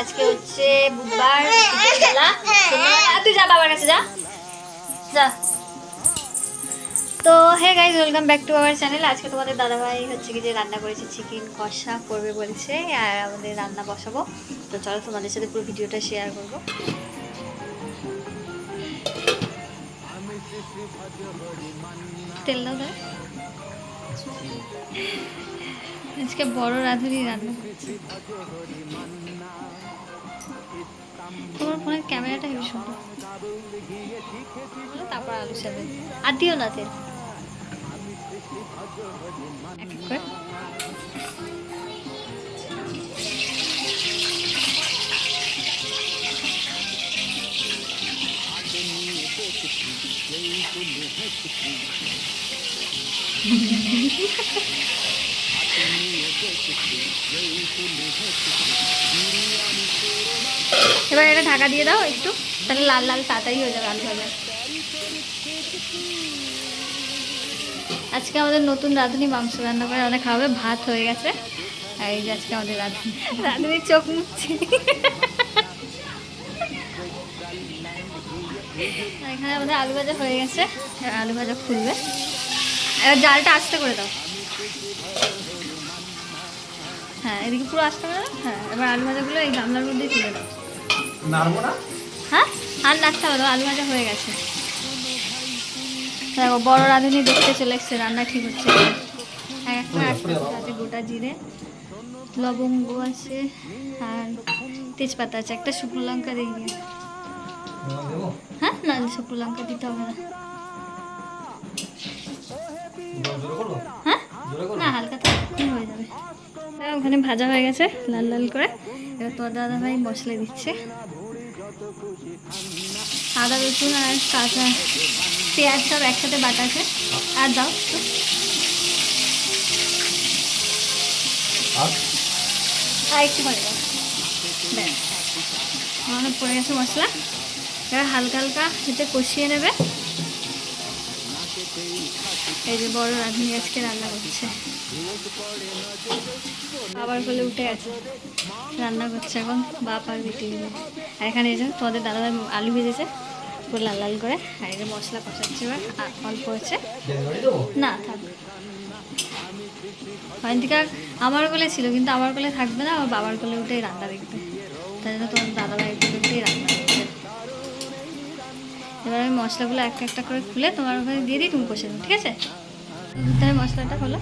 আজকে হচ্ছে বুধবার বিকেলবেলা, তুই যা বাবার কাছে যা যা। তো hey guys, welcome back to our channel. আজকে তোমাদের দাদাভাই হচ্ছে কি যে রান্না করেছে, চিকেন কষা করবে বলছে, আর আমাদের রান্না বসাবো। তো চলো তোমাদের সাথে পুরো ভিডিওটা শেয়ার করবো। তেল দাও দাও। আজকে বড় রাঁধুনি রান্না করছে। তোমার ফোনের ক্যামেরাটা হেবি সুন্দর। তারপর আলু সাথে আর দিও না তেল। এবার এটা ঢাকা দিয়ে দাও একটু, তাহলে লাল লাল তাড়াতাড়ি হয়ে যাবে আলু ভাজা। আজকে আমাদের নতুন রাঁধুনি মাংস রান্না করে অনেক খাওয়াবে। ভাত হয়ে গেছে, আর এই যে আজকে আমাদের রাঁধুনির চোখ মুছছে। এখানে আমাদের আলু ভাজা হয়ে গেছে, আলু ভাজা খুলবে। এবার জালটা আস্তে করে দাও। হ্যাঁ, এদিকে পুরো আস্তে করে দাও। হ্যাঁ, এবার আলু ভাজাগুলো এই গামলার মধ্যেই তুলে দাও। হ্যাঁ, আর নাড়তে হবে, আলু ভাজা হয়ে গেছে। দেখো বড় রাঁধুনি দেখতে চলে এসছে, রান্না ঠিক হচ্ছে। একটা গোটা জিরে, লবঙ্গ আছে, আর তেজপাতা আছে, একটা শুকনো লঙ্কা দিয়ে দিয়ে। হ্যাঁ, না শুকনো লঙ্কা দিতে হবে না। হ্যাঁ, না হালকা তাড়াতাড়ি হয়ে যাবে। ওখানে ভাজা হয়ে গেছে লাল লাল করে। এবার তোর দাদা ভাই মশলা দিচ্ছে, আদা রসুন আর কাঁচা পেঁয়াজ সব একসাথে বাটা আছে। আর দাও আর একটু করে দাও, ব্যাস আমার পড়ে গেছে মশলা। এবার হালকা হালকা এতে কষিয়ে নেবে। এই যে বড় রাঁধুনি আজকে রান্না করছে, আবার বলে উঠে গেছে, রান্না করছে এখন বাপ আর বেটি মিলে। আর এখানে এই যে তোমাদের দাদাভাই আলু ভেজেছে পুরো লাল লাল করে, আর এই যে মশলা কষাচ্ছে। এবার অল্প হচ্ছে না থাক, অয়ন্তিকা আমার কোলে ছিল, কিন্তু আমার কোলে থাকবে না, আমার বাবার কোলে উঠেই রান্না দেখবে, তাই জন্য তোমার দাদাভাই কোলে উঠেই রান্না করছে। এবার আমি মশলাগুলো একটা একটা করে খুলে তোমার ওখানে দিয়ে দিই, তুমি কষে দেবো, ঠিক আছে? তাহলে মশলাটা হলো,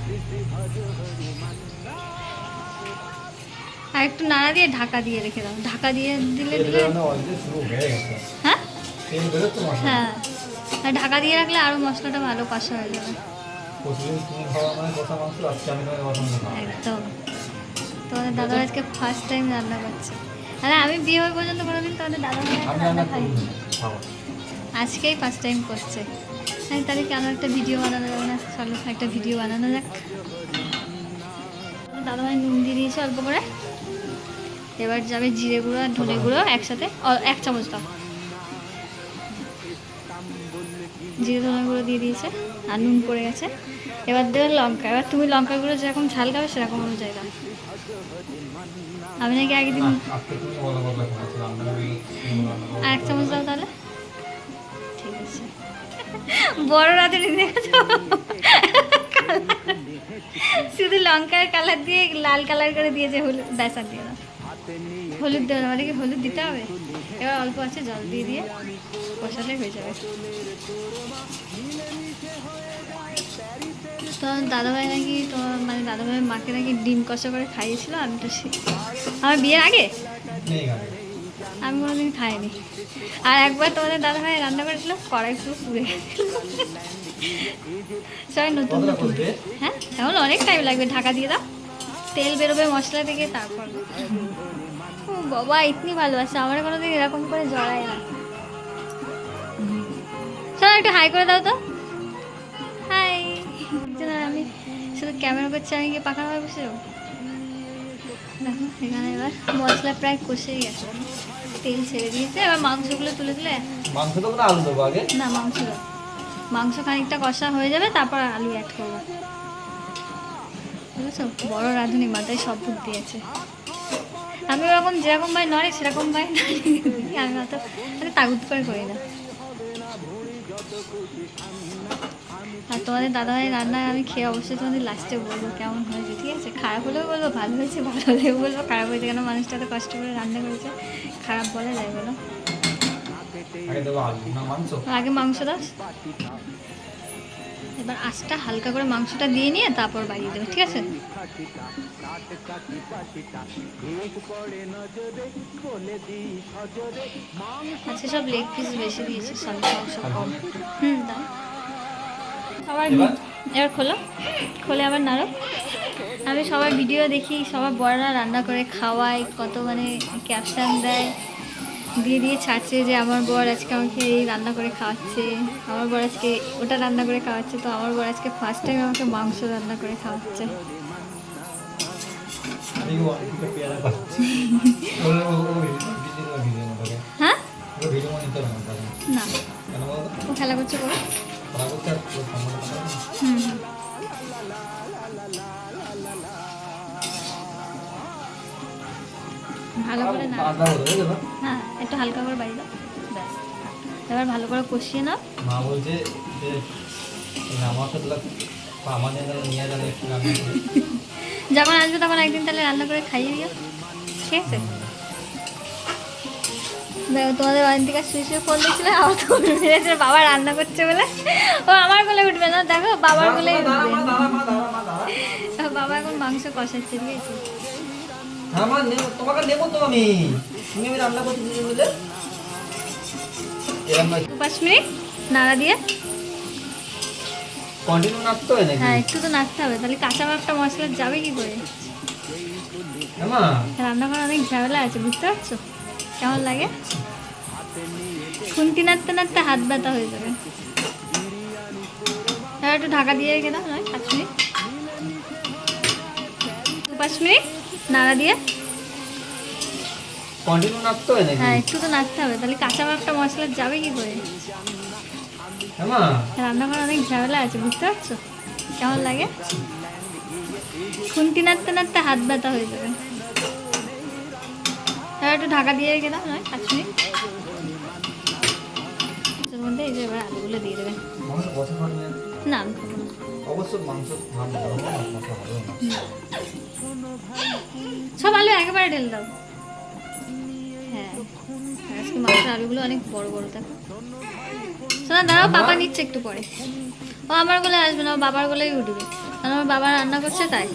আর একটু নাড়া দিয়ে ঢাকা দিয়ে রেখে দাও। ঢাকা দিয়ে দিলে হ্যাঁ হ্যাঁ, আর ঢাকা দিয়ে রাখলে আরও মশলাটা ভালো কষা হয়ে যাবে একদম। তোমাদের দাদা আজকে ফার্স্ট টাইম রান্না করছে। আরে আমি বিয়ে হয়ে পর্যন্ত কোনোদিন তোমাদের দাদা রান্না খাইনি, আজকেই ফার্স্ট টাইম করছে। হ্যাঁ, তাহলে কেন একটা ভিডিও বানানো যাবে না? চলো একটা ভিডিও বানানো যাক। দাদাভাই নুন দিয়ে দিয়েছে অল্প করে। এবার যাবে জিরে গুঁড়ো আর ধনে গুঁড়ো একসাথে, 1 চামচ দাও। জিরে ধনে গুঁড়ো দিয়ে দিয়েছে, আর নুন পড়ে গেছে। এবার দেবে লঙ্কা। এবার তুমি লঙ্কা গুঁড়ো যেরকম ঝাল খাবে সেরকম অনুযায়ী দাও। আমি নাকি আগের দিন আর 1 চামচ দাও তাহলে, ঠিক আছে। বড় রাঁধুনি দেখেছো, শুধু লঙ্কার কালার দিয়ে লাল কালার করে দিয়েছে, হলুদ বেসন দিয়ে দাও। হলুদ দেওয়া মানে কি হলুদ দিতে হবে? এবার অল্প আছে জল দিয়ে দিয়ে কষালে হয়ে যাবে। তো দাদাভাই নাকি, তো মানে দাদাভাইয়ের মাকে নাকি ডিম কষা করে খাইয়েছিল। আমি তো আমার বিয়ের আগে আমি কোনোদিন খাইনি। আর একবার তোমাদের দাদাভাই রান্না করেছিল, কড়াই পুরো পুড়ে গেছিল। সবাই নতুন নতুন। হ্যাঁ, এখন অনেক টাইম লাগবে, ঢাকা দিয়ে দাও, তেল বেরোবে মশলা থেকে, তারপর। ও বাবা, ইতনি ভালোবাসে আমার, কোনোদিন এরকম করে জড়ায় না। চলো একটু হাই করে দাও তো, হাই। আমি শুধু ক্যামেরা করছি, আমি গিয়ে পাখানো হয়ে বসে যাবো। দেখো এখানে এবার মশলা প্রায় কষেই গেছে, তেল ছেড়ে দিয়েছে। এবার মাংসগুলো তুলে তুলে, মাংস দেবো না আলু দেবো আগে? না মাংস দাও, মাংস খানিকটা কষা হয়ে যাবে, তারপর আলু অ্যাড করবো। বুঝেছো, বড় রাঁধুনি, মাথায় সব বুদ্ধি দিয়েছে। আমি ওরকম যেরকম ভাই নড়ে সেরকম ভাই নাড়িয়ে দিই। আমি অত মানে তাগুদ করে করি না। আর তোমাদের দাদাভাই রান্না আমি খেয়ে অবশ্যই তোমাদের লাস্টে বলবো কেমন হয়েছে, ঠিক আছে? খারাপ হলেও বলবো, ভালো হয়েছে ভালো হলেও বলবো খারাপ হয়েছে, কেন মানুষটা তো কষ্ট করে রান্না করেছে, খারাপ বলা যায় বলো? আগে মাংস দাও, এবার আঁচটা হালকা করে মাংসটা দিয়ে নিয়ে তারপর বাড়িয়ে দেবে, ঠিক আছে? আচ্ছা, সব লেগ পিস বেশি দিয়েছে, সব মাংস কম। দাও আবার। এবার খোলো, খোলে আবার নাড়ো। আমি সবার ভিডিও দেখি, সবার বড়রা রান্না করে খাওয়ায়, কত মানে ক্যাপশন দেয়, দিয়ে দিয়ে ছাড়ছে যে আমার বর আজকে আমাকে এই রান্না করে খাওয়াচ্ছে, আমার বর আজকে ওটা রান্না করে খাওয়াচ্ছে। তো আমার বর আজকে ফার্স্ট টাইম আমাকে মাংস রান্না করে খাওয়াচ্ছে। হ্যাঁ না, ও খেলা করছে বলো। ভালো করে না, হ্যাঁ একটু হালকা করে বাড়ি দাও, ব্যাস। এবার ভালো করে কষিয়ে নাও। মা বলছে যে আমাকে আমাদের নিয়ে যাবে একটু রান্না করে। যখন আসবে তখন একদিন তাহলে রান্না করে খাইয়ে দিও, ঠিক আছে? দেখো তোমাদের বাড়ির থেকে শুয়ে শুয়ে ফোন দেখছিল, আমার তো উঠে বাবা রান্না করছে বলে। ও আমার কোলে উঠবে না, দেখো বাবার কোলেই উঠবে। বাবা এখন মাংস কষাচ্ছে, ঠিক আছে? আমার তোমাকে নেবো তো আমি, তুমি আমি রান্না করতে দিতে বলে 5 মিনিট নাড়া দিয়ে কন্টিনিউ নাড়তে হয় নাকি? হ্যাঁ একটু তো নাড়তে হবে, তাহলে কাঁচা ভাবটা মশলা যাবে কি করে? রান্না করা অনেক ঝামেলা আছে, বুঝতে পারছো? কেমন লাগে? খুন্তি নাড়তে নাড়তে হাত ব্যথা হয়ে যাবে। এবার একটু ঢাকা দিয়ে রেখে দাও, নয় 5 মিনিট, 5 মিনিট নাড়া দিয়ে কন্টিনিউ নাড়তে হয় নাকি? হ্যাঁ একটু তো নাড়তে হবে, তাহলে কাঁচা ভাবটা মশলা যাবে কি করে? রান্না করা অনেক ঝামেলা আছে, বুঝতে পারছো? কেমন লাগে? খুন্তি নাড়তে নাড়তে হাত ব্যথা হয়ে যাবে। এবার একটু ঢাকা দিয়ে রেখে দাও, নয় 5 মিনিট। এর মধ্যে এই যে এবার আলুগুলো দিয়ে দেবেন। না আমি খাবো না। অবশ্য মাংস সব আলু একেবারে ঢেলে দাও। হ্যাঁ আজকে মাংসের আলুগুলো অনেক বড় বড়, দেখো। শোনা দাঁড়াও, পাপা নিচ্ছে একটু পরে। ও আমার গোলে আসবে না, ও বাবার গোলেই উঠবে, কারণ আমার বাবা রান্না করছে তাই।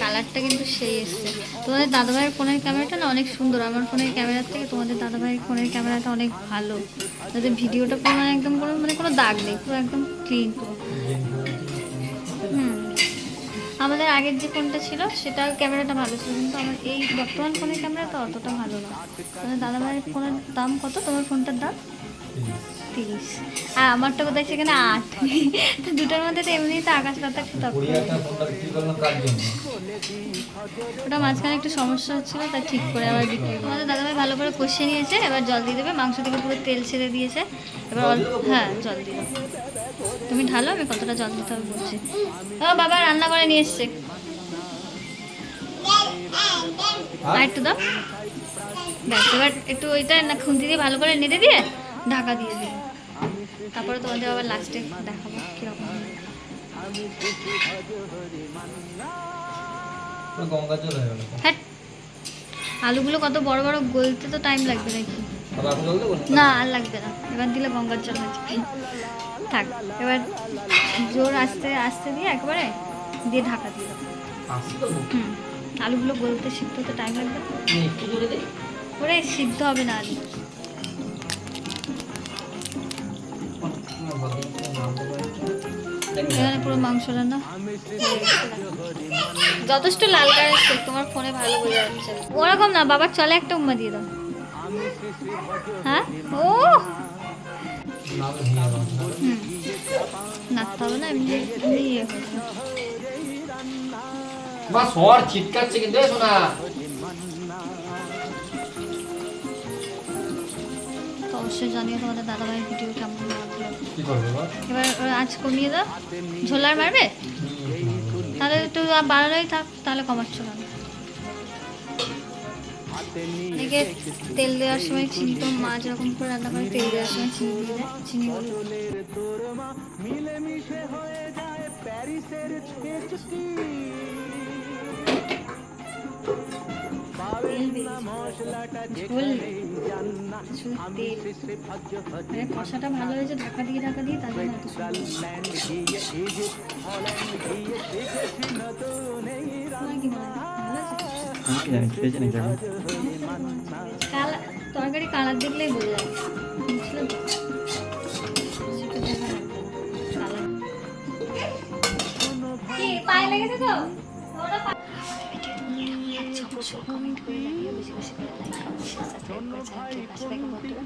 কালারটা কিন্তু সেই এসছে। তোমাদের দাদাভাইয়ের ফোনের ক্যামেরাটা না অনেক সুন্দর, আমার ফোনের ক্যামেরার থেকে তোমাদের দাদাভাইয়ের ফোনের ক্যামেরাটা অনেক ভালো। তাদের ভিডিওটা পুরো মানে একদম কোনো দাগ নেই, পুরো একদম ক্লিন পুরো। আমাদের আগের যে ফোনটা ছিল সেটার ক্যামেরাটা ভালো ছিল, কিন্তু আমার এই বর্তমান ফোনের ক্যামেরাটা অতটা ভালো না। তোমাদের দাদাভাইয়ের ফোনের দাম কত? তোমার ফোনটার দাম 30, আর আমারটা কোথায় সেখানে 8। তো দুটোর মধ্যে তো এমনিই তো আকাশ পাতাল তফাৎ। ওটা মাঝখানে একটু সমস্যা হচ্ছিল, তাই ঠিক করে আবার বিক্রি। তোমাদের দাদাভাই ভালো করে কষিয়ে নিয়েছে, এবার জল দিয়ে দেবে। মাংস থেকে পুরো তেল ছেড়ে দিয়েছে, এবার হ্যাঁ জল দিয়ে দেবে। তুমি ঢালো, আমি কতটা জল দিতে হবে বলছি। ও বাবা রান্না করে নিয়ে এসছে, আর একটু দাও, ব্যাস। এবার একটু ওইটা না খুন্তি দিয়ে ভালো করে নেড়ে দিয়ে ঢাকা দিয়ে দিই, তারপরে তোমাদের আবার লাস্টে দেখাবো কিরকম। হ্যাঁ আলুগুলো কত বড় বড়, গলতে তো টাইম লাগবে নাকি? না আর লাগবে না, এবার দিলে গঙ্গার জল হয়েছে। থাক, এবার জোর আস্তে আস্তে দিয়ে একবারে দিয়ে ঢাকা দিয়ে দেবো। আলুগুলো গলতে সিদ্ধ হতে টাইম লাগবে, ওরে সিদ্ধ হবে না আলু। এখানে পুরো মাংস রান্না যথেষ্ট লাল কালার, তোমার ফোনে ভালো বোঝা যাচ্ছে। ওরকম না, বাবার চলে একটা উম্মা দিয়ে দাও। হ্যাঁ ও নাড়তে হবে না, এমনি ইয়ে হয়েছে। মা সর ছিটকাচ্ছে কিন্তু শোনা। অবশ্যই জানিও তোমাদের দাদাভাইয়ের ভিডিও কেমন লাগলো। কি করবে এবার? এবার ওরা আঁচ কমিয়ে দাও। ঝোলার মারবে? তাহলে একটু বাড়ানোই থাক, তাহলে কমাচ্ছ কেন? এদিকে তেল দেওয়ার সময় চিনি, তো মা যেরকম করে রান্না করে তেল দেওয়ার সময় চিনি দিয়ে দেয়, চিনি কষাটা ভালো হয়েছে, ঢাকা দিয়ে তার জন্য এত সুন্দর। তোমার কি মনে হয়? ভালো হয়েছে? তরকারি কালার দেখলেই বোঝা যায়, বুঝলে তো? সেটা দেখা লাগবে না। কালার কি পায়ে লেগেছে তো? কমেন্ট করে জানিও, বেশি বেশি করে লাইক, কমেন্ট, শেয়ার, সাবস্ক্রাইব করে চ্যানেলটি পাশে থেকে বন্ধুরা।